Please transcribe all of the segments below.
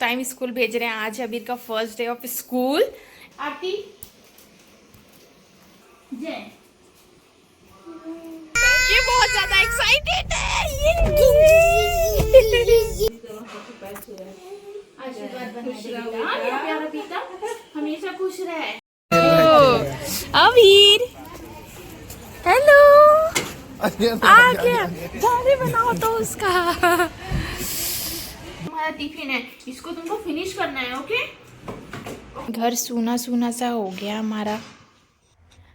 Time school भेज रहे हैं। आज अबीर का फर्स्ट डे ऑफ स्कूल। आरती जय, ये बहुत ज्यादा एक्साइटेड है। आशीर्वाद बना प्यारा बेटा, हमेशा खुश रहे। अबीर हेलो, आ गया। दाढ़ी बनाओ तो उसका। हमारा टिफिन है, इसको तुमको फिनिश करना है। ओके। घर सूना सूना सा हो गया हमारा।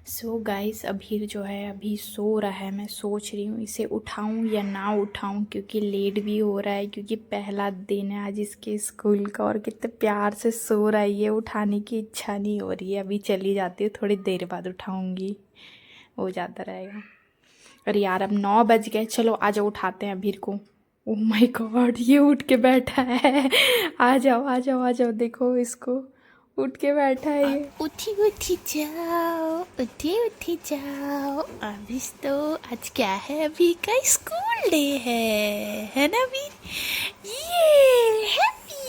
सो गाइस, अबीर जो है अभी सो रहा है। मैं सोच रही हूँ इसे उठाऊं या ना उठाऊं, क्योंकि लेट भी हो रहा है, क्योंकि पहला दिन है आज इसके स्कूल का। और कितने प्यार से सो रहा है ये, उठाने की इच्छा नहीं हो रही है। अभी चली जाती हूँ, थोड़ी देर बाद उठाऊंगी, हो जाता रहेगा। अरे यार अब 9 बज गए, चलो आ जाओ उठाते हैं अबीर को। ओह माय गॉड, ये उठ के बैठा है। आ जाओ आ जाओ आ जाओ, देखो इसको, उठ के बैठा है ये। उठी उठी जाओ, उठी जाओ। अभी तो आज क्या है, अभी का स्कूल डे है ना अभी? ये हैप्पी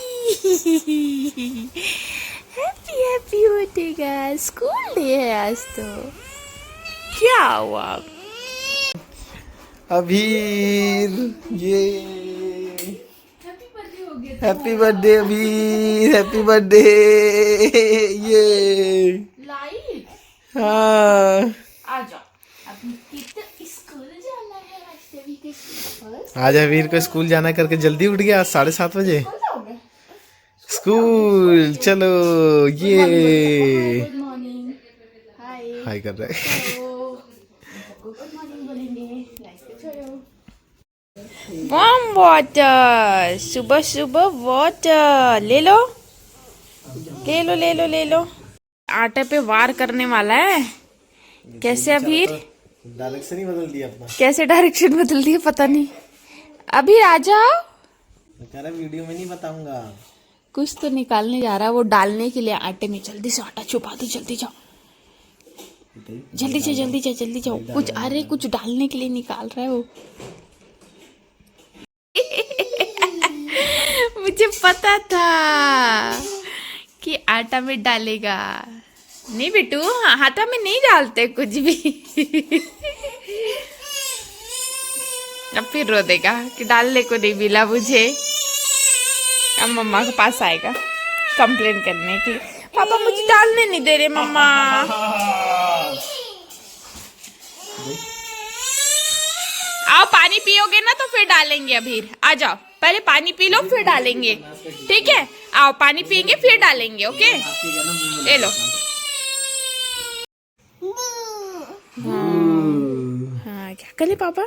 हैप्पी हैप्पी उठेगा, स्कूल डे है आज तो। क्या हुआ अबीर? ये हैप्पी बर्थडे अबीर, हैप्पी बर्थडे। ये लाइट। हाँ, आ जाओ, अभी तो स्कूल जाना है। आज अभी के स्कूल आज अबीर को स्कूल जाना करके जल्दी उठ गया। 7:30 बजे जाओगे? स्कूल चलो। ये गुड मॉर्निंग, हाय हाय कर रहा है। गुड मॉर्निंग बोलेंगे, लाइक पे छोड़ो। वार्म वाटर, सुबह सुबह वाटर ले लो ले लो ले लो ले लो। आटे पे वार करने वाला है। कैसे अबीर? डायरेक्शन ही बदल दिया अपना। कैसे डायरेक्शन बदल दिया पता नहीं। अबीर आ जाओ। कह रहा वीडियो में नहीं बताऊंगा। कुछ तो निकालने जा रहा है वो, डालने के लिए आटे में। जल्दी से आटा छुपा दो, जल्दी जाओ जल्दी जाओ जल्दी जाओ जल्दी जाओ। कुछ अरे कुछ डालने के लिए निकाल रहा है वो। मुझे पता था कि आटा में डालेगा। नहीं बेटू, आटा में नहीं डालते कुछ भी। अब फिर रो देगा कि डालने को नहीं मिला मुझे। अब मम्मा के पास आएगा कंप्लेन करने के लिए, पापा मुझे डालने नहीं दे रहे मम्मा। आओ पानी पियोगे ना तो फिर डालेंगे। अबीर आ जाओ, पहले पानी पी लो फिर डालेंगे, ठीक है? आओ पानी पियेंगे फिर डालेंगे, ओके? ले लो। हाँ क्या कर ले पापा?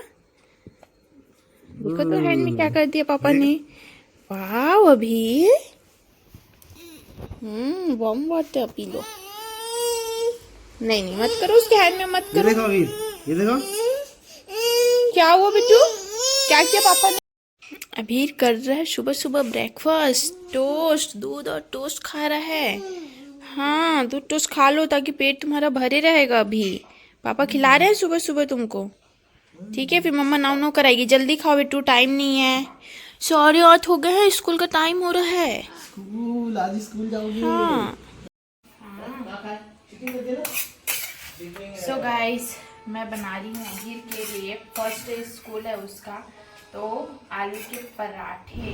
देखो तो हैंड में क्या कर दिया पापा ने। वाह अभी वार्म वाटर पी लो। नहीं नहीं मत करो, उसके हैंड में मत करो। ये देखो अबीर, ये देखो क्या हुआ बिट्टू? क्या किया पापा ने? अबीर कर रहा है सुबह सुबह ब्रेकफास्ट। टोस्ट, दूध और टोस्ट खा रहा है। हाँ दूध टोस्ट खा लो ताकि पेट तुम्हारा भरे रहेगा। अभी पापा खिला रहे हैं सुबह सुबह तुमको, ठीक है? फिर मम्मा नाव नाव कराएगी। जल्दी खाओ बिट्टू, टाइम नहीं है। 8:30 हो गए हैं, स्कूल का टाइम हो रहा है। स्कूल, आज स्कूल जाओगी? हाँ। सो गाइस, मैं बना रही हूँ अबीर के लिए, फर्स्ट डे स्कूल है उसका, तो आलू के पराठे।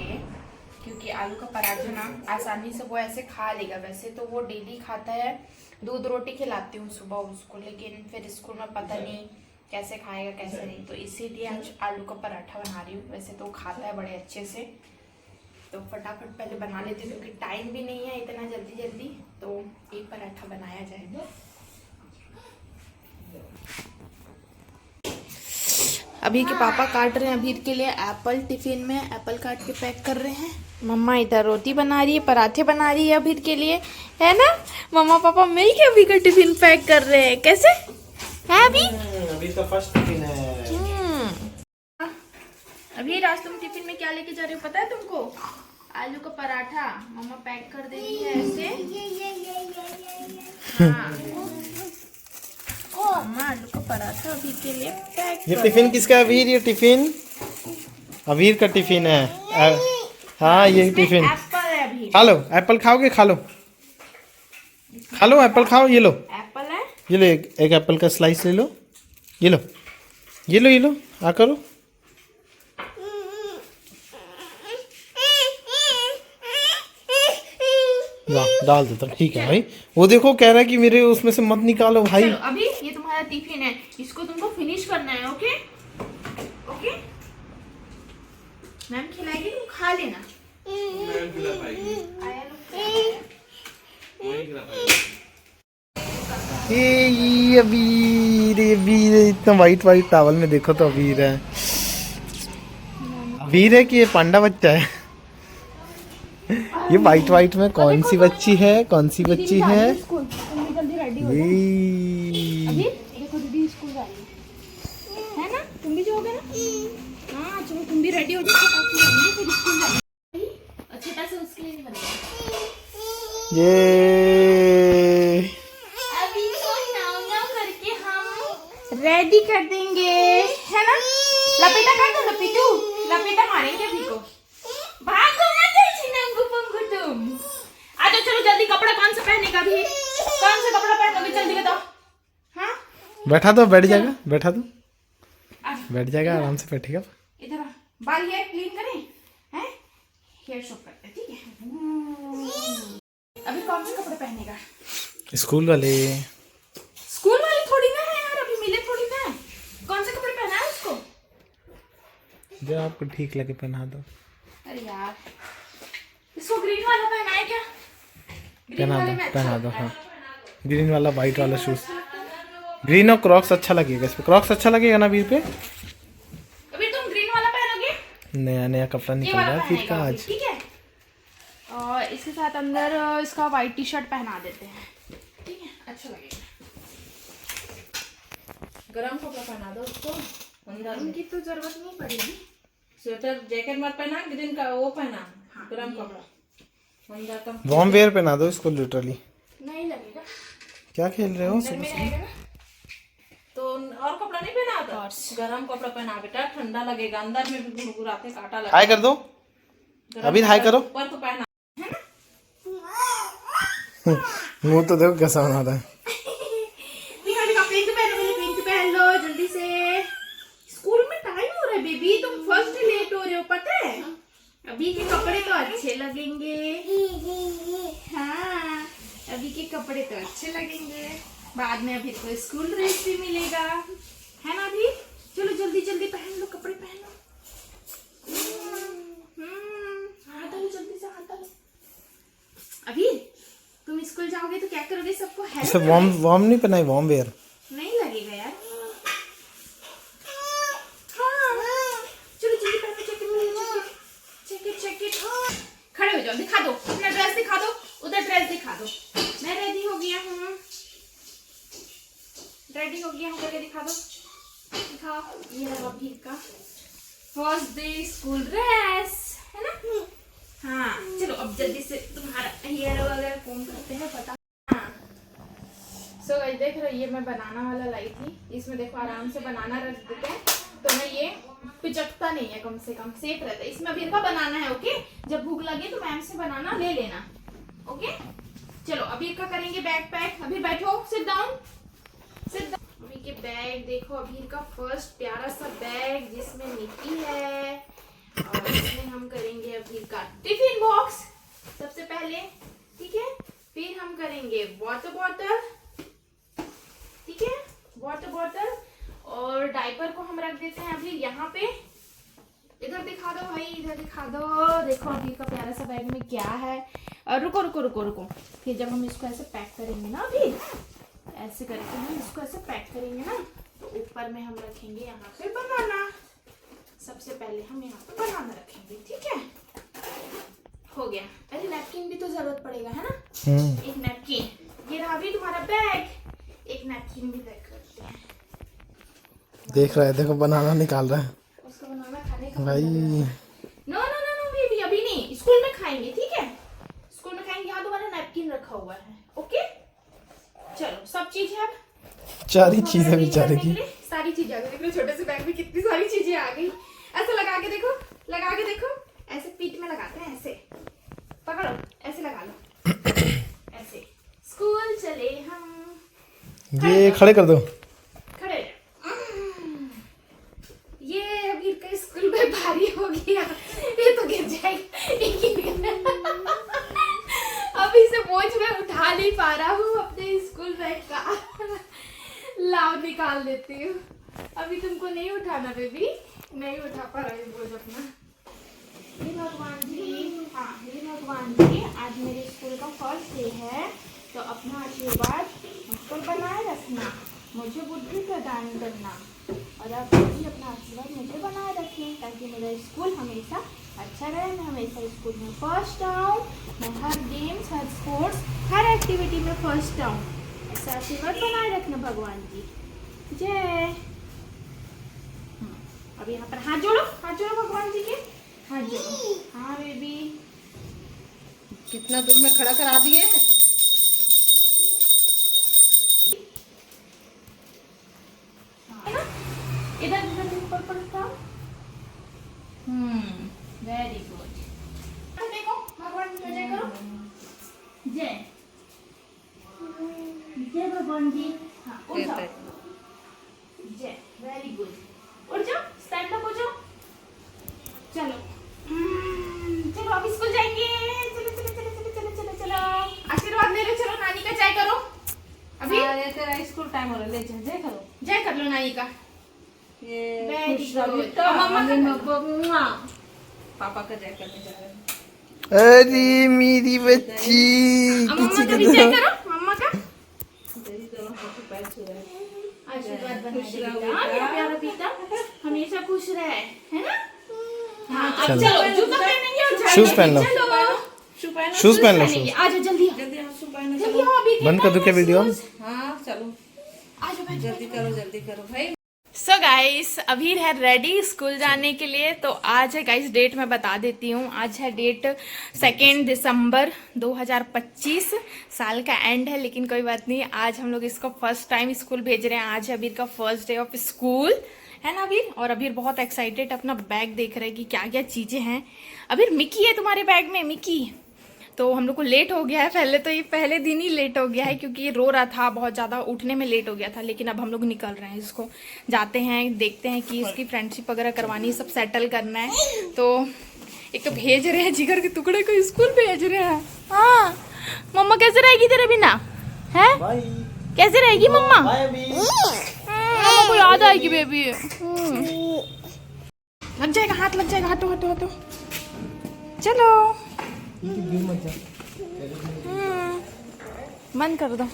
क्योंकि आलू का पराठा ना आसानी से वो ऐसे खा लेगा। वैसे तो वो डेली खाता है, दूध रोटी खिलाती हूँ सुबह उसको, लेकिन फिर स्कूल में पता नहीं कैसे खाएगा कैसे नहीं, तो इसीलिए आज आलू का पराठा बना रही हूँ। वैसे तो खाता है बड़े अच्छे से, तो फटाफट पहले बना लेती हूँ क्योंकि टाइम भी नहीं है इतना जल्दी जल्दी, तो एक पराठा बनाया जाए। अभी के पापा काट रहे हैं अबीर के लिए एप्पल। टिफिन में एप्पल काट के पैक कर रहे हैं। मम्मा इधर रोटी बना रही है, पराठे बना रही है अबीर के लिए, है ना? मम्मा पापा मिल के अबीर का टिफिन पैक कर रहे हैं। कैसे है अभी? अबीर का फर्स्ट टिफिन है। अबीर आज तुम टिफिन में क्या लेके जा रहे हो पता है तुमको? आलू का पराठा मम्मा पैक कर दे रही है ऐसे। हाँ। मम्मा आलू का पराठा अबीर के लिए पैक। ये टिफिन किसका है अबीर? ये टिफिन अबीर का टिफिन है। हाँ ये टिफिन एप्पल है अबीर, खा लो एप्पल खाओगे, खा लो एप्पल खाओ। ये लो, एप्पल है। ये लो, एक एप्पल का स्लाइस ले लो। ये लो, ये लो, ये लो, आ करो। वाह, डाल देता हूँ, ठीक है भाई। वो देखो कह रहा है कि मेरे उसमें से मत निकालो भाई। चलो अभी ये तुम्हारा टिफिन है, इसको तुमको फिनिश करना है। ओके ओके, मैम खिलाएगी, तुम खा लेना। ये अबीर, ये अबीर इतना वाइट वाइट टॉवल में देखो तो अबीर है। अबीर है कि ये पांडा बच्चा है? ये वाइट वाइट में कौन सी बच्ची है, कौन सी बच्ची है? स्कूल, तुम भी जल्दी रेडी हो जाओ। ये अभी देखो दीदी स्कूल जा रही है ना, तुम भी जाओगे ना? हाँ चलो तुम भी रेडी हो जाओ, फिर स्कूल जाएंगे। अच्छा से उसके लिए नहीं बनेगा। ये अभी तो नाव नाव करके हम रेडी कर देंगे, है ना? लपेटा कर दो, लपेटू लपेटा मारेंगे अभी को। भागो मत ऐसे नंगू पंगू तुम। आ जाओ, चलो जल्दी। कपड़ा कौन सा पहनेगा अभी? कौन सा कपड़ा पहनोगे जल्दी बताओ। हाँ बैठा दो, बैठ जाएगा, बैठा दो, आ, बैठ जाएगा आराम से, बैठेगा। इधर आ। बाल हेयर क्लीन करें, हैं? हेयर शॉप करते हैं, ठीक है? अभी कौन से कपड़े पहनेगा? स्कूल वाले। स्कूल वाले थोड़ी ना है यार, अभी मिले थोड़ी ना है। कौन से कपड़े पहना है उसको? जो आपको ठीक लगे पहना दो। अरे यार, इसको ग्रीन वाला पहना है क्या? ग्रीन पहना वाले दो, में अच्छा पहना दो, लगता है। हाँ। ग्रीन वाला, वाइट वाला शूज, ग्रीन और क्रॉक्स अच्छा लगेगा इस पे। क्रॉक्स अच्छा लगेगा ना वीर पे? अभी तुम ग्रीन वाला पहनोगे? नया नया कपड़ा ये निकल वाला रहा है फिर का पहनेगा, आज। ठीक है? और इसके साथ अंदर इसका वाइट टी शर्ट पहना देते हैं, ठीक है? अच्छा लगेगा। गरम कपड़ा पहना दो उसको अंदर में। उनकी तो जरूरत नहीं पड़ेगी। स्वेटर जैकेट मत पहना, ग्रीन का वो पहना, गरम कपड़ा अंदर का। वार्म वेयर पहना दो इसको, लिटरली। नहीं लगेगा, क्या खेल रहे हो अंदर सुबह में से? रहेगा ना। तो और कपड़ा नहीं पहना था? गरम कपड़ा पहना बेटा, ठंडा लगेगा। अंदर में भी गुड़गुड़ाते काटा लगेगा। हाय कर दो अभी, हाय करो। ऊपर तो पहना। मुंह तो देखो कैसा बना रहा है। पिंक पहनो, पहले पिंक पहन लो जल्दी से। स्कूल में टाइम हो रहा है बेबी, तुम फर्स्ट लेट हो रहे हो पता है। अभी के कपड़े तो अच्छे लगेंगे। हाँ अभी के कपड़े तो अच्छे लगेंगे, बाद में अभी को स्कूल ड्रेस भी मिलेगा, है ना? अभी चलो जल्दी जल्दी पहन लो, कपड़े पहन लो। हाथ डालो जल्दी से, हाथ डालो। अभी तुम स्कूल जाओगे तो क्या करोगे? सबको हेल्प इसे वार्म वार्म नहीं पहना है, वार्म वेयर। नहीं लगेगा यार। हाँ चलो जल्दी पहनो, जैकेट जैकेट। खड़े हो जाओ, दिखा दो अपना ड्रेस, दिखा दो उधर ड्रेस दिखा दो। मैं रेडी हो गया हूँ, रेडी हो गया हूँ करके दिखा दो, दिखाओ। ये है अभी का फर्स्ट डे स्कूल ड्रेस, है ना? हाँ चलो अब जल्दी से तुम्हारा हेयर वगैरह कौन करते हैं पता। सो गाइस देख रहे हो, ये मैं बनाना वाला लाई थी। इसमें देखो आराम से बनाना रख देते हैं तो ना ये पिचकता नहीं है, कम से कम सेफ रहता है। इसमें अभी का बनाना है, ओके? जब भूख लगे तो मैम से बनाना ले लेना, ओके? चलो अभी का करेंगे बैग पैक। अभी बैठो, सिट डाउन, सिट डाउन। अभी के बैग देखो, अभी का फर्स्ट प्यारा सा बैग जिसमें निकी है, और इसमें हम करेंगे अभी का टिफिन बॉक्स सबसे पहले, ठीक है? फिर हम करेंगे वाटर बॉटल, ठीक है? वाटर बॉटल और डायपर को हम रख देते हैं अभी यहाँ पे। इधर दिखा दो भाई, इधर दिखा दो। देखो अभी का प्यारा सा बैग में क्या है। और रुको रुको रुको रुको, फिर जब हम इसको ऐसे पैक करेंगे ना, अभी ऐसे करके हम इसको ऐसे पैक करेंगे ना, तो ऊपर में हम रखेंगे यहाँ पे बनाना। सबसे पहले हम यहाँ पे बनाना रखेंगे, ठीक है? हो गया। अरे नैपकिन भी तो जरूरत पड़ेगा, है ना? एक नैपकिन, ये रहा भी तुम्हारा बैग। एक नैपकिन भी पैक करते हैं। देख रहा है, देखो बनाना निकाल रहा है उसको बनाना खाने का भाई। No no no no baby, अभी नहीं, स्कूल में खाएंगे, ठीक है? स्कूल में खाएंगे। यहाँ तुम्हारा नैपकिन रखा हुआ है, ओके? चलो सब चीज है अब, सारी चीजें बेचारे की। सारी चीजें आ गई। देख लो छोटे से बैग में कितनी सारी चीजें आ गई। ऐसे लगा के देखो, लगा के देखो, ऐसे पीठ में लगाते हैं, ऐसे पकड़ो, चले हम। ये खड़े कर दो। खड़े। ये अभी का स्कूल में भारी हो गया, ये तो गिर जाएगा। अभी से बोझ में उठा नहीं पा रहा हूँ अपने स्कूल बैग का। लाओ निकाल देती हूँ। अभी तुमको नहीं उठाना बेबी, नहीं उठा पा रही बोझ अपना। हे भगवान जी, हाँ हे भगवान जी, आज मेरे स्कूल का फर्स्ट डे है, तो अपना आशीर्वाद मुझ पर बनाए रखना, मुझे बुद्धि प्रदान करना, और आप भी अपना आशीर्वाद मुझे बनाए रखें ताकि मेरा स्कूल हमेशा अच्छा रहे, मैं हमेशा स्कूल में फर्स्ट आऊँ, मैं हर गेम्स, हर स्पोर्ट्स, हर एक्टिविटी में फर्स्ट आऊँ। ऐसा आशीर्वाद बनाए रखना भगवान जी, जय। अब यहाँ पर हाथ जोड़ो भगवान जी के, हाथ जोड़ो। हाँ बेबी, कितना दूर में खड़ा करा दिए। इधर ऊपर पड़ता। Very good. देखो भगवान जी जय करो, जय जय भगवान जी। हाँ उठ जाओ, जय। वेरी गुड, उठ जाओ, स्टैंड अप हो जाओ। चलो चलो अब स्कूल जाएंगे। चलो चलो चलो चलो चलो चलो चलो, आशीर्वाद ले लो। चलो नानी का जय करो। अभी ये तेरा स्कूल टाइम हो रहा है, ले जा, जय करो, जय कर लो नानी का। ये Very खुश good. रहो बेटा। मम्मा का मम्मा पापा का जय करने जा रहे हैं। अरे मेरी बच्ची, मम्मा का भी जय करो, मम्मा का तेरी दोनों हाथ पे पैर छू रहे हैं। आशीर्वाद बनाए खुश दे रहो बेटा, बेटा। मेरा प्यारा बेटा हमेशा खुश रहे, है ना। हाँ अब चलो। चलो जूता पहनेंगे और जाएंगे। शूज पहन लो। चलो शू पहनो, शूज पहन लो, पहनेंगे। शूज। आ जाओ जल्दी आओ, जल्दी हाँ शू पहनो, जल्दी चलो। आओ अभी बंद कर दो क्या वीडियो? हाँ चलो, आ जाओ बैठो। जल्दी करो भाई। सो गाइस अभी है रेडी स्कूल जाने के लिए। तो आज है गाइस डेट मैं बता देती हूँ, आज है डेट 2 दिसंबर 2025। साल का एंड है लेकिन कोई बात नहीं, आज हम लोग इसको फर्स्ट टाइम स्कूल भेज रहे हैं। आज है अबीर का फर्स्ट डे ऑफ स्कूल, है ना अबीर। और अबीर बहुत एक्साइटेड अपना बैग देख रहे हैं कि क्या क्या चीजें हैं। अबीर मिकी है तुम्हारे बैग में, मिकी। तो हम लोग को लेट हो गया है, पहले तो ये पहले दिन ही लेट हो गया है क्योंकि ये रो रहा था बहुत ज़्यादा, उठने में लेट हो गया था। लेकिन अब हम लोग निकल रहे हैं, इसको जाते हैं, देखते हैं कि इसकी फ्रेंडशिप वगैरह करवानी, सब सेटल करना है। तो एक तो भेज रहे हैं जिगर के टुकड़े को स्कूल भेज रहे हैं। हाँ मम्मा कैसे रहेगी तेरे बिना, है कैसे रहेगी मम्मा? मम्मा को याद आएगी बेबी। लग जाएगा हाथ, लग जाएगा, हटो हटो हटो। चलो बंद कर दो,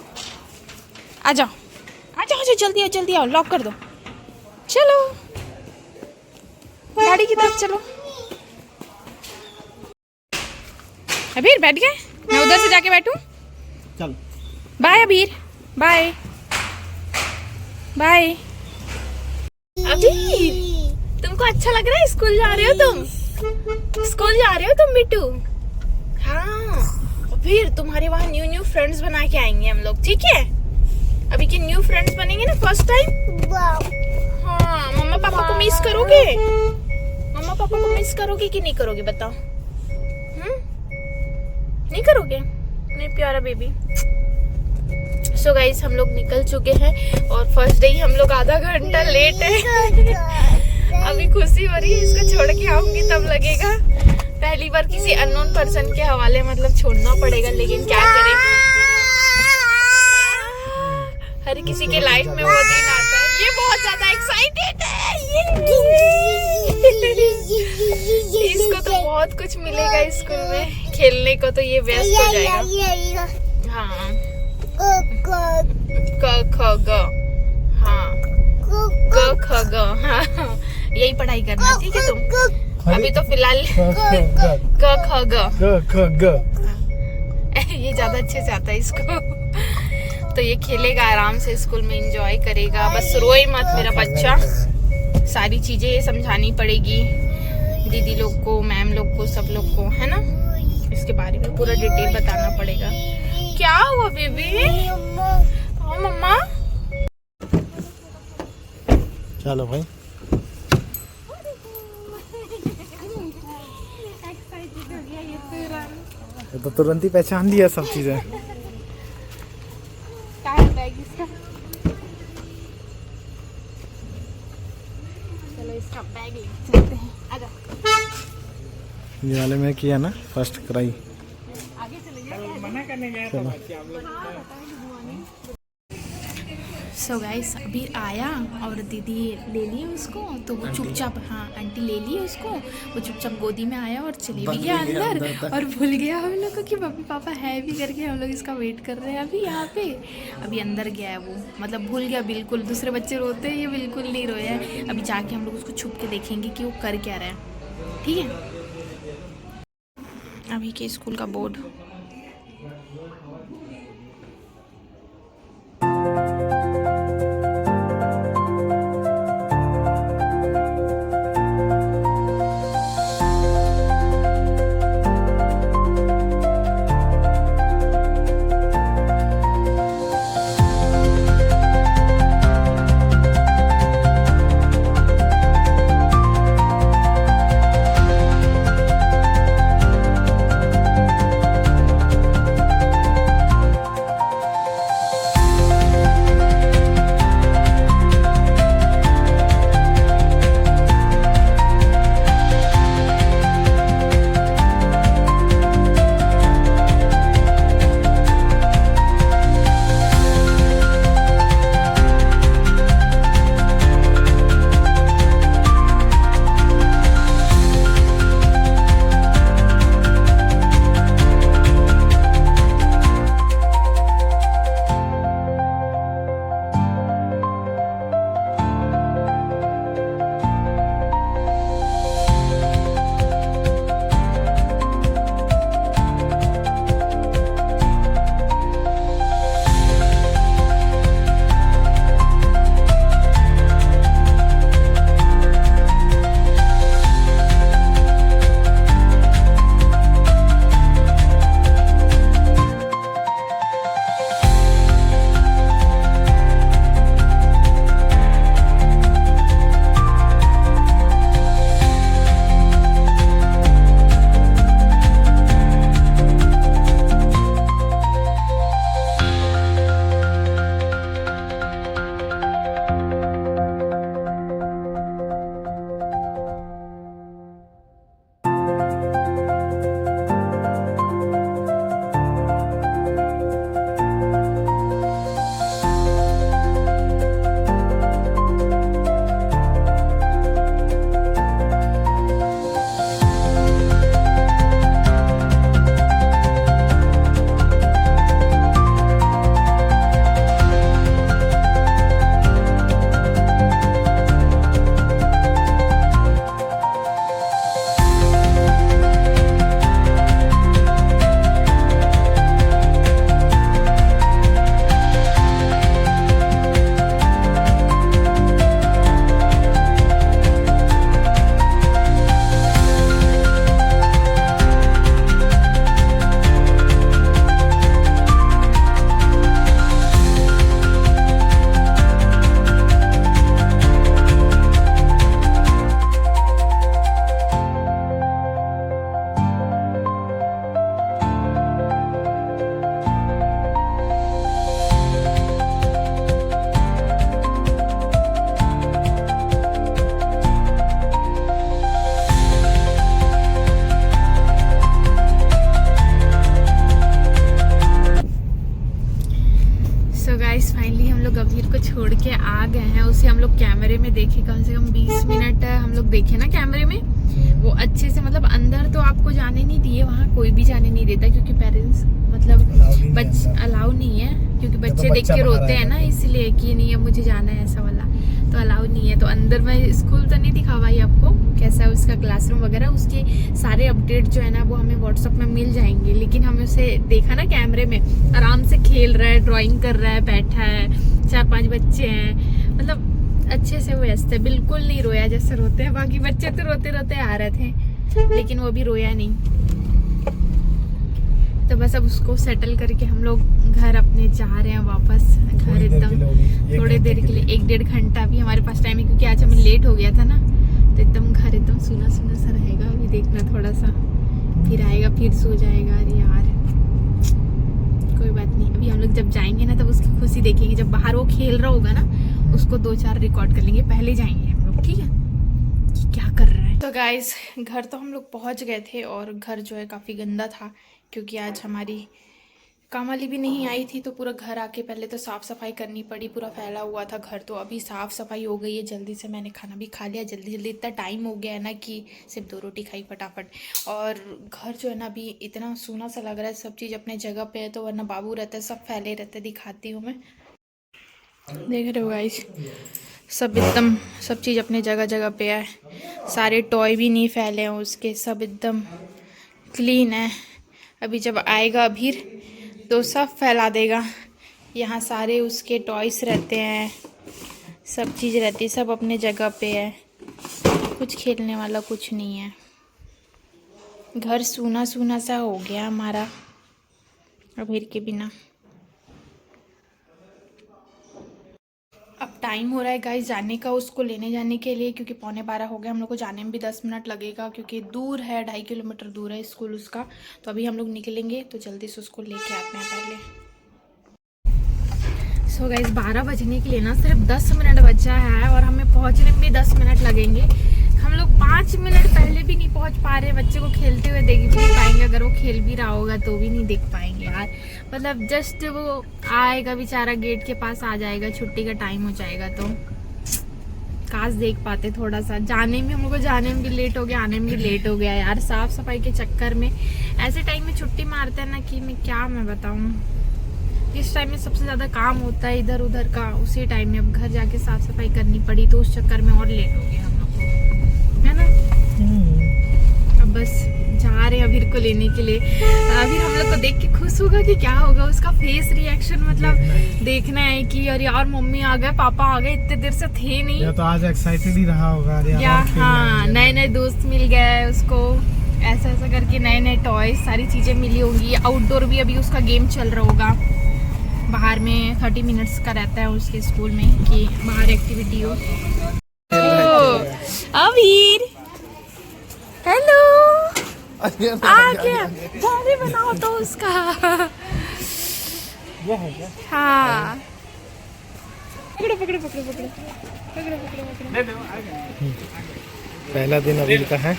आ जाओ आ जाओ जल्दी आओ, जल्दी आओ, लॉक कर दो। चलो गाड़ी की तरफ चलो। अबीर बैठ गए, मैं उधर से जाके बैठूं। चल बाय अबीर, बाय बाय। अबीर तुमको अच्छा लग रहा है स्कूल जा रहे हो तुम? स्कूल जा रहे हो तुम बिट्टू? हाँ फिर तुम्हारे वहाँ न्यू फ्रेंड्स बना के आएंगे हम लोग, ठीक है? अभी के न्यू फ्रेंड्स बनेंगे ना फर्स्ट टाइम। हाँ मम्मा पापा को मिस करोगे? मम्मा पापा को मिस करोगे कि नहीं करोगे बताओ? नहीं करोगे? नहीं प्यारा बेबी। सो गाइस हम लोग निकल चुके हैं और फर्स्ट डे ही हम लोग आधा घंटा लेट है। अभी खुशी हो रही है, इसको छोड़ के आऊंगी तब लगेगा। पहली बार किसी अननोन पर्सन के हवाले मतलब छोड़ना पड़ेगा, लेकिन क्या करें, हर किसी के लाइफ में वो दिन आता है। ये बहुत ज्यादा एक्साइटेड है, इसको तो बहुत कुछ मिलेगा स्कूल में खेलने को, तो ये व्यस्त हो जाएगा। हाँ क ख ग, हाँ ग ख ग, हाँ यही पढ़ाई करना, ठीक है तुम? अभी तो फिलहाल क ख ग, ये ज्यादा अच्छे से आता है इसको। तो ये खेलेगा आराम से, स्कूल में एंजॉय करेगा, बस रोए मत मेरा बच्चा। सारी चीजें समझानी पड़ेगी दीदी लोग को, मैम लोग को, सब लोग को, है ना? इसके बारे में पूरा डिटेल बताना पड़ेगा। क्या हुआ बेबी? हाँ मम्मा। चलो भाई, ये तो तुरंत ही पहचान लिया सब चीजें। इसका। चलो इसका बैग ले चलते हैं, आजा। ये वाले में किया ना फर्स्ट क्राई। आगे चले जाए, मना करने गए चलो। सो गाइस अभी आया और दीदी ले ली उसको, तो वो चुपचाप, हाँ आंटी ले ली उसको, वो चुपचाप गोदी में आया और चले भी गया अंदर और भूल गया हम लोग को कि मम्मी पापा है भी करके। हम लोग इसका वेट कर रहे हैं अभी यहाँ पे। अभी अंदर गया है वो, मतलब भूल गया बिल्कुल। दूसरे बच्चे रोते हैं, ये बिल्कुल नहीं रोया है। अभी जाके हम लोग उसको छुप के देखेंगे कि वो कर क्या रहा है, ठीक है। अभी के स्कूल का बोर्ड, छोड़ के आ गए हैं। उसे हम लोग कैमरे में देखे, कम से कम 20 मिनट हम लोग देखे ना कैमरे में। वो अच्छे से, मतलब अंदर तो आपको जाने नहीं दिए, वहाँ कोई भी जाने नहीं देता क्योंकि पेरेंट्स मतलब अलाउ नहीं है, क्योंकि बच्चे देख के रोते हैं ना, इसलिए कि नहीं अब मुझे जाना है ऐसा वाला, तो अलाउ नहीं है। तो अंदर मैं स्कूल तो नहीं दिखा पाई आपको कैसा है उसका क्लासरूम वगैरह, उसके सारे अपडेट जो है ना वो हमें व्हाट्सएप में मिल जाएंगे। लेकिन हमें उसे देखा ना कैमरे में, आराम से खेल रहा है, ड्राइंग कर रहा है, बैठा है, 4-5 बच्चे हैं, मतलब अच्छे से व्यस्त है, बिल्कुल नहीं रोया जैसे रोते हैं बाकी बच्चे। तो रोते रोते आ रहे थे लेकिन वो भी रोया नहीं। तो बस अब उसको सेटल करके हम लोग घर अपने जा रहे हैं वापस घर, एकदम थोड़ी देर के लिए, 1-1.5 घंटा भी हमारे पास टाइम है क्योंकि आज हमें लेट हो गया था ना। तो एकदम घर एकदम सूना सूना सा रहेगा, अभी देखना थोड़ा सा, फिर आएगा, फिर सो जाएगा। अरे यार कोई बात नहीं, अभी हम लोग जब जाएंगे ना तब उसकी खुशी देखेंगे। जब बाहर वो खेल रहा होगा ना, उसको 2-4 रिकॉर्ड कर लेंगे। पहले जाएंगे हम लोग, ठीक है, कि क्या कर रहे हैं। तो गाइस, घर तो हम लोग पहुंच गए थे और घर जो है काफ़ी गंदा था, क्योंकि आज हमारी काम वाली भी नहीं आई थी। तो पूरा घर आके पहले तो साफ़ सफाई करनी पड़ी, पूरा फैला हुआ था घर। तो अभी साफ़ सफाई हो गई है, जल्दी से मैंने खाना भी खा लिया जल्दी जल्दी। इतना टाइम हो गया है ना कि सिर्फ 2 रोटी खाई फटाफट। और घर जो है ना अभी इतना सूना सा लग रहा है, सब चीज़ अपने जगह पे है। तो वरना बाबू रहता है, सब फैले रहते, दिखाती हूँ मैं। देख रहे हो गाइस, सब एकदम सब चीज़ अपने जगह जगह पे है। सारे टॉय भी नहीं फैले हैं उसके, सब एकदम क्लीन है। अभी जब आएगा अभी तो सब फैला देगा। यहाँ सारे उसके टॉयस रहते हैं, सब चीज़ रहती है, सब अपने जगह पे है। कुछ खेलने वाला कुछ नहीं है। घर सूना सूना सा हो गया हमारा अभीर के बिना। अब टाइम हो रहा है गाइस जाने का, उसको लेने जाने के लिए, क्योंकि 11:15 हो गया। हम लोग को जाने में भी 10 मिनट लगेगा, क्योंकि दूर है, 2.5 किलोमीटर दूर है स्कूल उसका। तो अभी हम लोग निकलेंगे, तो जल्दी से उसको लेके आते हैं पहले। सो गाइस, 12 बजने के लिए ना सिर्फ 10 मिनट बचा है, और हमें पहुंचने में भी 10 मिनट लगेंगे। हम लोग 5 मिनट पहले भी नहीं पहुंच पा रहे। बच्चे को खेलते हुए देख भी नहीं पाएंगे, अगर वो खेल भी रहा होगा तो भी नहीं देख पाएंगे यार। मतलब जस्ट वो आएगा बेचारा, गेट के पास आ जाएगा, छुट्टी का टाइम हो जाएगा, तो काश देख पाते थोड़ा सा। जाने में हम लोग को जाने में भी लेट हो गया, आने में भी लेट हो गया यार, साफ सफाई के चक्कर में। ऐसे टाइम में छुट्टी मारते हैं ना कि मैं बताऊँ, इस टाइम में सबसे ज़्यादा काम होता है इधर उधर का, उसी टाइम में अब घर जाके साफ सफाई करनी पड़ी, तो उस चक्कर में और लेट हो गया हम लोग को, है ना। अब बस जा रहे हैं अभीर को लेने के लिए। अभीर हम लोग को देख के खुश होगा कि क्या होगा उसका फेस रिएक्शन, मतलब देखना है कि अरे यार मम्मी आ गए, पापा आ गए, इतने देर से थे नहीं। या तो आज एक्साइटेड ही रहा होगा या हाँ, नए नए दोस्त मिल गए उसको, ऐसा ऐसा करके नए नए टॉय सारी चीजें मिली होंगी। आउटडोर भी अभी उसका गेम चल रहा होगा, बाहर में 30 मिनट्स का रहता है उसके स्कूल में कि बाहर एक्टिविटी हो। अभीर हेलो, आ गया, जाने बनाओ तो उसका। हाँ, पकड़ो पकड़ो पकड़ो पकड़ो पकड़ो पकड़ो पकड़ो। पहला दिन अभीर का है।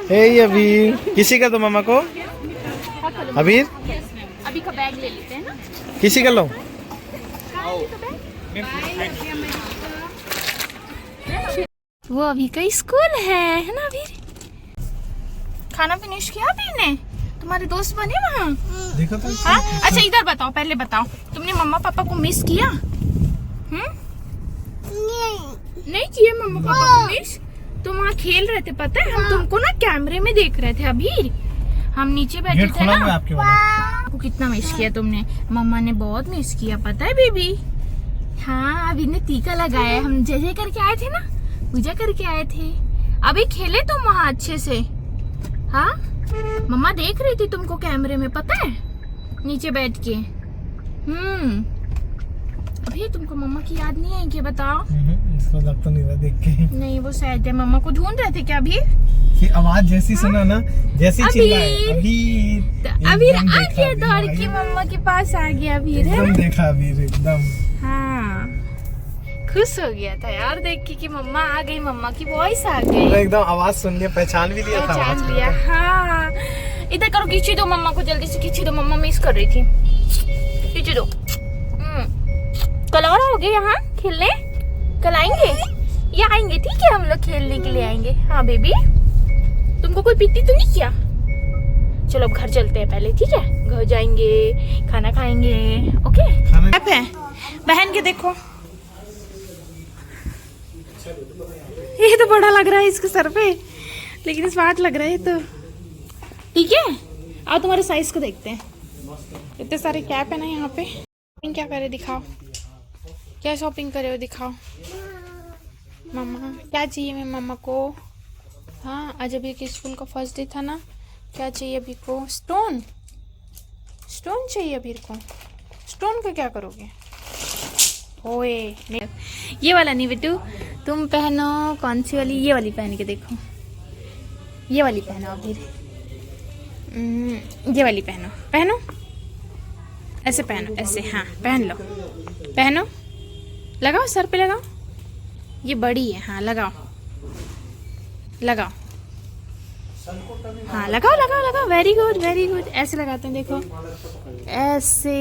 हे अभीर, किसी का तो मामा को अभीर अभी का बैग ले लेते हैं ना, किसी का लो। वो अभी का स्कूल है ना अभीर। खाना फिनिश किया अभी ने, तुम्हारे दोस्त बने वहाँ? देखो तो। हाँ, अच्छा इधर बताओ, पहले बताओ, तुमने मम्मा पापा को मिस किया? नहीं किया मम्मा पापा को मिस? तुम वहाँ खेल रहे थे, पता है, हम तुमको ना कैमरे में देख रहे थे अभी। हम नीचे बैठे थे ना, आपको कितना मिस किया तुमने। मम्मा ने बहुत मिस किया, पता है बेबी। हाँ, अभी ने टीका लगाया, हम जय करके आए थे ना, पूजा करके आए थे। अभी खेले तुम वहाँ अच्छे से? हाँ, मम्मा देख रही थी तुमको कैमरे में, पता है, नीचे बैठ के। अभी तुमको मम्मा की याद नहीं है क्या, बताओ? इसको लग तो नहीं रहा देख के। नहीं, वो शायद मम्मा को ढूंढ रहे थे क्या अभी? आवाज जैसी सुना ना, जैसी चिल्लाए अभीर आ गया, दौड़ के मम्मा के पास आ गया अभीर, है ना? देखा अभीर एकदम, हाँ, खुश हो गया था यार देख के कि मम्मा आ गई, मम्मा की वॉइस आ गई, एकदम आवाज सुन लिया, पहचान भी लिया था, पहचान लिया। हाँ, इधर करो, खींची दो मम्मा को, जल्दी से खींची दो, मम्मा मिस कर रही थी, खींची दो। कल और आओगे यहाँ खेलने? कल आएंगे या आएंगे? ठीक है, हम लोग खेलने के लिए आएंगे। हाँ बेबी, तुमको कोई पीती तो नहीं किया? चलो अब घर चलते हैं पहले, ठीक है, घर जाएंगे, खाना खाएंगे। ओके, है बहन के देखो, ये तो बड़ा लग रहा है इसके सर पे, लेकिन स्मार्ट लग रहा है तो। ठीक है, आओ तुम्हारे साइज को देखते हैं। इतने सारे कैप है ना यहाँ पे। क्या करे, दिखाओ क्या शॉपिंग करे हो, दिखाओ। मम्मा क्या चाहिए मैं मम्मा को? हाँ, आज अभी के स्कूल का फर्स्ट डे था ना, क्या चाहिए अभी को? स्टोन, स्टोन चाहिए अभी को। स्टोन का क्या करोगे? ओए ये वाला नहीं बेटू, तुम पहनो कौन सी वाली, ये वाली पहन के देखो, ये वाली पहनो अभी, ये वाली पहनो, पहनो ऐसे, पहनो ऐसे, हाँ पहन लो, पहनो, लगाओ सर पे लगाओ, ये बड़ी है, हाँ लगाओ लगाओ, हाँ लगाओ लगाओ लगाओ, वेरी गुड वेरी गुड, ऐसे लगाते हैं देखो, ऐसे।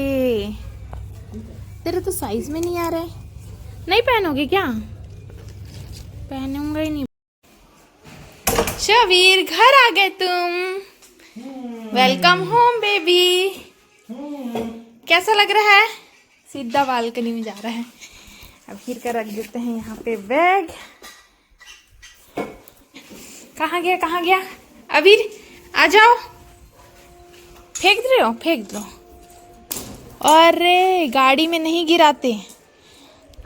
तेरे तो साइज में नहीं आ रहा है, नहीं पहनोगे क्या? पहनूंगा ही नहीं। शबीर घर आ गए तुम, वेलकम होम बेबी। कैसा लग रहा है? सीधा बालकनी में जा रहा है। अब फिर कर रख देते हैं यहाँ पे बैग। कहाँ गया कहाँ गया? अबीर आ जाओ, फेंक रहे हो, फेंक दो। अरे गाड़ी में नहीं गिराते,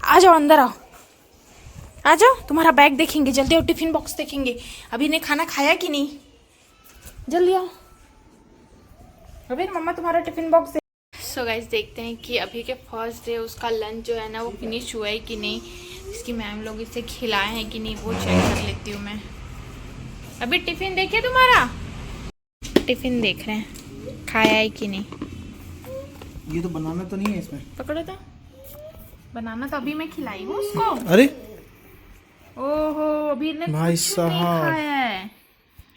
आ जाओ अंदर आओ, आ जाओ, तुम्हारा बैग देखेंगे, जल्दी आओ, टिफिन बॉक्स देखेंगे। अभी ने खाना खाया कि नहीं? जल्दी आओ। अभी मम्मा तुम्हारा टिफिन बॉक्स दे। सो गाइस देखते हैं कि अभी के फर्स्ट डे उसका लंच जो है ना वो फिनिश हुआ है कि नहीं, इसकी मैम लोग इसे खिलाए हैं कि नहीं वो चेक कर लेती हूँ मैं। अभी टिफिन देखिए तुम्हारा, टिफिन देख रहे हैं खाया है कि नहीं। ये तो बनाना तो नहीं है इसमें, पकड़ो तो, बनाना तो अभी मैं खिलाई हूँ उसको। अरे ओहो अभी ने भाई कुछ नहीं साहब, खाया है,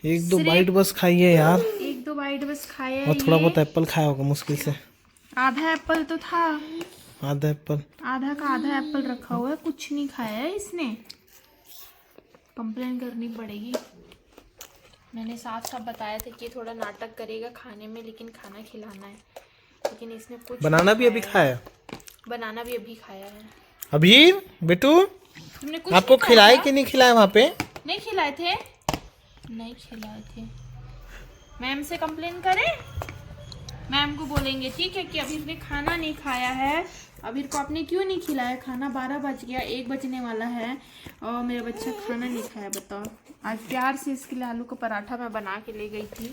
एक दो बाइट बस खाइए यार, एक दो बाइट बस खाया है। और थोड़ा ये बहुत एप्पल खाया होगा मुश्किल से, आधा एप्पल तो था, आधा एप्पल, आधा का आधा एप्पल रखा हुआ है, कुछ नहीं खाया है इसने। कंप्लेन करनी पड़ेगी। मैंने साफ साफ बताया था कि थोड़ा नाटक करेगा खाने में, लेकिन खाना खिलाना है, लेकिन इसने कुछ बनाना भी अभी खाया, बनाना भी अभी खाया है। अभी बेटू तुमने कुछ आपको नहीं खिलाए खाया? कि नहीं खिलाए? वहाँ पे नहीं खिलाए थे, नहीं खिलाए थे। मैम से कंप्लेन करें? मैम को बोलेंगे ठीक है कि अभी इसने खाना नहीं खाया है, अभी को आपने क्यों नहीं खिलाया खाना, 12 बज गया, 1 बजने वाला है और मेरा बच्चा खाना नहीं खाया। बताओ, आज प्यार से इसके लिए आलू का पराठा मैं बना के ले गई थी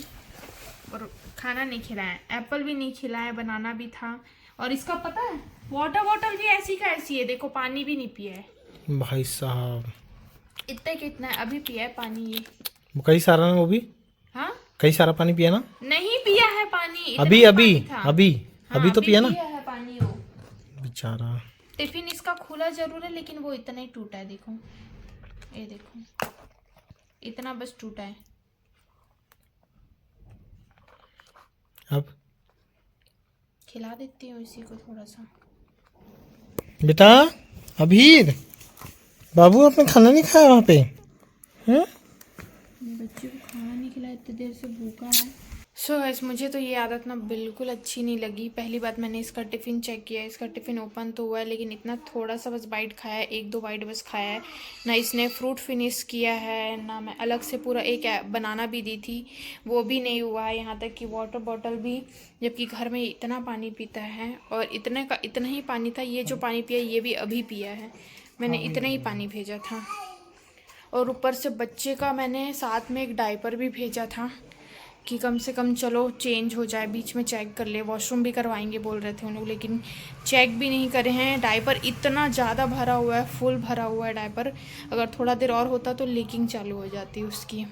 और खाना नहीं खिलाया, एप्पल भी नहीं खिलाया, बनाना भी था। और इसका पता है वाटर बॉटल भी ऐसी का ऐसी है, देखो पानी भी नहीं पिया है भाई साहब, इतना कितना है, अभी पिया है पानी ये। कई सारा ना वो भी, हाँ कई सारा पानी पिया ना? नहीं पिया है पानी, इतना अभी ही अभी पानी था। अभी हाँ, अभी तो पिया ना पिया है पानी वो। बेचारा। टिफिन इसका खुला जरूर है लेकिन वो इतना ही टूटा है, देखो ये देखो, इतना बस टूटा है। अब खिला देती हूँ इसी को थोड़ा सा। बेटा अभीर, बाबू आपने खाना नहीं खाया वहाँ पे? हैं? बच्चे को खाना नहीं खिलाया, इतनी देर से भूखा है। सो गाइस मुझे तो ये आदत ना बिल्कुल अच्छी नहीं लगी। पहली बात मैंने इसका टिफ़िन चेक किया, इसका टिफ़िन ओपन तो हुआ है लेकिन इतना थोड़ा सा बस बाइट खाया है, 1-2 बाइट बस खाया है। ना इसने फ्रूट फिनिश किया है, ना मैं अलग से पूरा एक बनाना भी दी थी वो भी नहीं हुआ है। यहाँ तक कि वाटर बॉटल भी, जबकि घर में इतना पानी पीता है और इतने का इतना ही पानी था, ये जो पानी पिया ये भी अभी पिया है, मैंने इतना ही पानी भेजा था। और ऊपर से बच्चे का मैंने साथ में एक डायपर भी भेजा था कि कम से कम चलो चेंज हो जाए, बीच में चेक कर ले, वॉशरूम भी करवाएंगे बोल रहे थे उन लोग, लेकिन चेक भी नहीं करे हैं। डायपर इतना ज़्यादा भरा हुआ है, फुल भरा हुआ है डायपर, अगर थोड़ा देर और होता तो लीकिंग चालू हो जाती उसकी।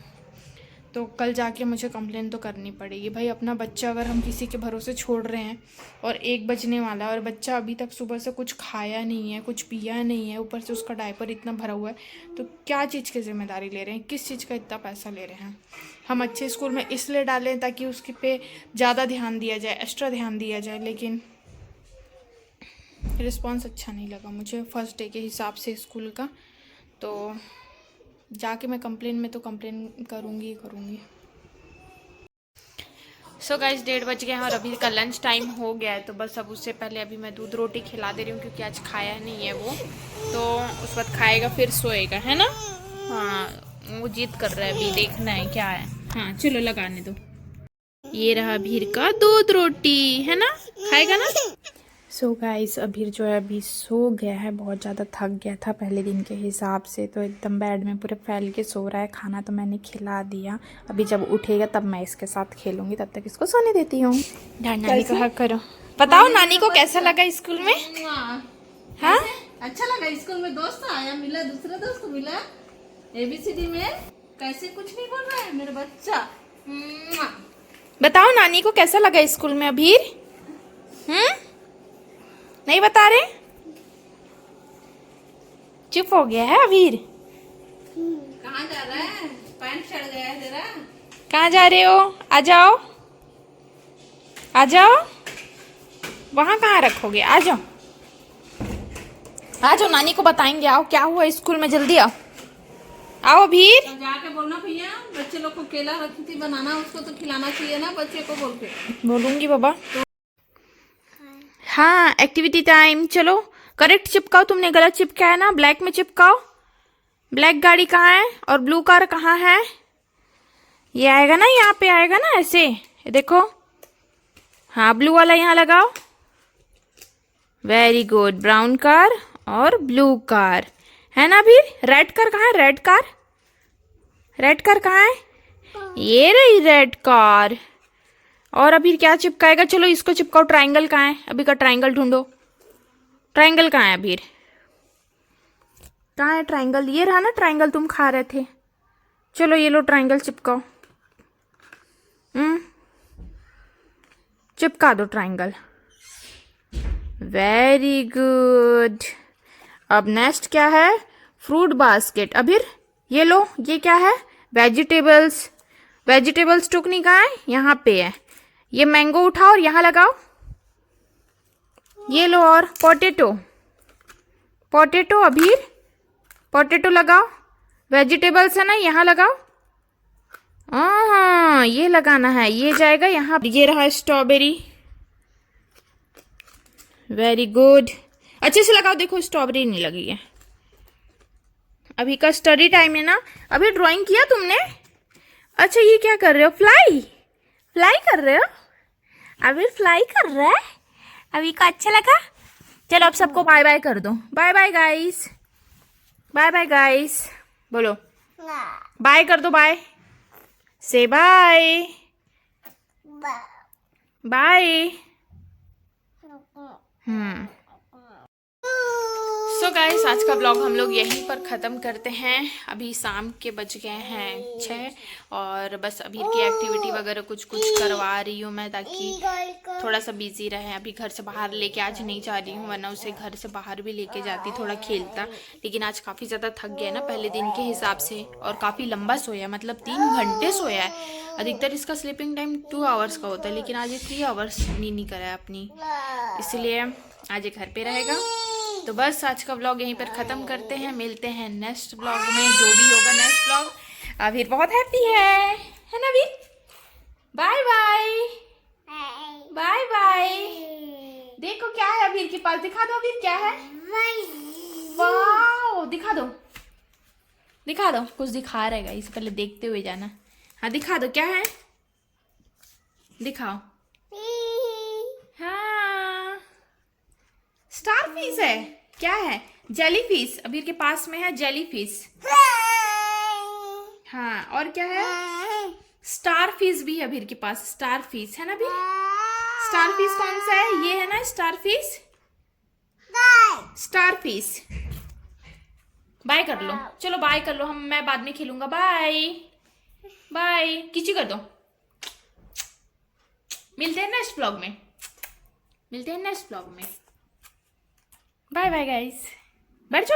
तो कल जाके मुझे कंप्लेन तो करनी पड़ेगी। भाई अपना बच्चा अगर हम किसी के भरोसे छोड़ रहे हैं और 1 बजने वाला है और बच्चा अभी तक सुबह से कुछ खाया नहीं है, कुछ पिया नहीं है, ऊपर से उसका डायपर इतना भरा हुआ है, तो क्या चीज़ की जिम्मेदारी ले रहे हैं, किस चीज़ का इतना पैसा ले रहे हैं। हम अच्छे स्कूल में इसलिए डालें ताकि उसके पे ज़्यादा ध्यान दिया जाए, एक्स्ट्रा ध्यान दिया जाए, लेकिन रिस्पॉन्स अच्छा नहीं लगा मुझे फर्स्ट डे के हिसाब से स्कूल का। तो जाके मैं कंप्लेन में तो कंप्लेन करूँगी। सो गाइस 1:30 बज गए हैं और अभी का लंच टाइम हो गया है, तो बस अब उससे पहले अभी मैं दूध रोटी खिला दे रही हूँ क्योंकि आज खाया नहीं है वो, तो उस वक्त खाएगा फिर सोएगा, है ना। हाँ वो जिद कर रहा है, अभी देखना है क्या है। हाँ चलो लगाने दो। ये रहा भीर का दूध रोटी, है ना, खाएगा ना। सो गाइस अभी जो है अभी सो गया है, बहुत ज़्यादा थक गया था पहले दिन के हिसाब से, तो एकदम बेड में पूरे फैल के सो रहा है। खाना तो मैंने खिला दिया, अभी जब उठेगा तब मैं इसके साथ खेलूंगी, तब तक इसको सोने देती हूँ। नानी को हक करो, बताओ नानी को कैसा लगा स्कूल में। हाँ अच्छा लगा स्कूल में दोस्त आया मिला, दूसरा दोस्त मिला। ABCD में कैसे कुछ नहीं बोल रहा है मेरा बच्चा। बताओ नानी को कैसा लगा स्कूल में अभीर? नहीं बता रहे? चुप हो गया है अभीर। कहाँ जा रहा है? पैंट चढ़ गया है तेरा। कहाँ जा रहे हो? आ जाओ, आ जाओ। वहां कहाँ रखोगे? आ जाओ, आ जाओ, नानी को बताएंगे। आओ, क्या हुआ स्कूल में, जल्दी आओ। आओ अभीर। तो जाके बोलना भैया बच्चे लोग को केला रखी थी बनाना, उसको तो खिलाना चाहिए ना बच्चे को बोल के। बोलूंगी बाबा। हाँ, एक्टिविटी टाइम। चलो करेक्ट चिपकाओ, तुमने गलत चिपकाया ना, ब्लैक में चिपकाओ। ब्लैक गाड़ी कहाँ है और ब्लू कार कहाँ है? ये आएगा ना, यहाँ पे आएगा ना ऐसे, ये देखो। हाँ, ब्लू वाला यहाँ लगाओ। Very good. ब्राउन कार और ब्लू कार है ना। अभी रेड कार कहाँ है? रेड कार, रेड कार कहाँ है? ये रही रेड कार। और अभी क्या चिपकाएगा? चलो इसको चिपकाओ। ट्रायंगल कहाँ है? अभी का ट्रायंगल ढूंढो। ट्रायंगल कहाँ है अभी? कहाँ है ट्रायंगल? ये रहा ना ट्रायंगल, तुम खा रहे थे। चलो ये लो ट्रायंगल चिपकाओ। चिपका दो ट्रायंगल। Very good. अब नेक्स्ट क्या है? Fruit basket. अभी ये लो, ये क्या है? वेजिटेबल्स। वेजिटेबल्स टुकनी कहाँ है? यहाँ पे है। ये मैंगो उठाओ और यहाँ लगाओ। ये लो। और पोटैटो, पोटैटो अभी, पोटैटो लगाओ। वेजिटेबल्स है ना, यहाँ लगाओ। हाँ, ये लगाना है, ये जाएगा यहाँ। ये रहा स्ट्रॉबेरी। Very good. अच्छे से लगाओ। देखो स्ट्रॉबेरी नहीं लगी है। अभी का स्टडी टाइम है ना। अभी ड्राइंग किया तुमने? अच्छा, ये क्या कर रहे हो? फ्लाई, फ्लाई कर रहे हो? अभी फ्लाई कर रहा है। अभी का अच्छा लगा? चलो अब सबको बाय बाय कर दो। Bye bye guys, bye bye guys. बोलो बाय कर दो। बाय से बाय, बाय। सो गाइस, आज का ब्लॉग हम लोग यहीं पर ख़त्म करते हैं। अभी शाम के बज गए हैं 6 और बस अभी की एक्टिविटी वगैरह कुछ कुछ करवा रही हूँ मैं, ताकि थोड़ा सा बिजी रहे। अभी घर से बाहर लेके आज नहीं जा रही हूँ, वरना उसे घर से बाहर भी लेके जाती, थोड़ा खेलता। लेकिन आज काफ़ी ज़्यादा थक गया ना पहले दिन के हिसाब से, और काफ़ी लंबा सोया, मतलब 3 घंटे सोया है। अधिकतर इसका स्लीपिंग टाइम 2 आवर्स का होता है, लेकिन आज ये 3 आवर्स नहीं करा है अपनी, इसलिए आज ये घर पे रहेगा। तो बस आज का व्लॉग यहीं पर ख़त्म करते हैं। मिलते हैं नेक्स्ट व्लॉग में, जो भी होगा नेक्स्ट व्लॉग। अभीर बहुत हैप्पी है ना Abhir? Bye bye, bye bye. देखो क्या है अभीर के पास, दिखा दो अभीर क्या है। वाओ, दिखा दो, दिखा दो। कुछ दिखा रहेगा, इसे पहले देखते हुए जाना। हाँ दिखा दो क्या है, दिखाओ। हाँ, स्टार फिश है। क्या है? Jelly fish. अबीर के पास में है जेली फिश। हाँ, और क्या है? स्टार फिश भी है अबीर के पास। स्टार फिश है ना अबीर? स्टार फिश कौन सा है? ये है ना star fish. Star fish. Bye कर लो, चलो बाय कर लो। मैं बाद में खेलूंगा। बाय बाय, किची कर दो। मिलते हैं नेक्स्ट ब्लॉग में, मिलते हैं नेक्स्ट ब्लॉग में। Bye bye guys. बैठ जाओ।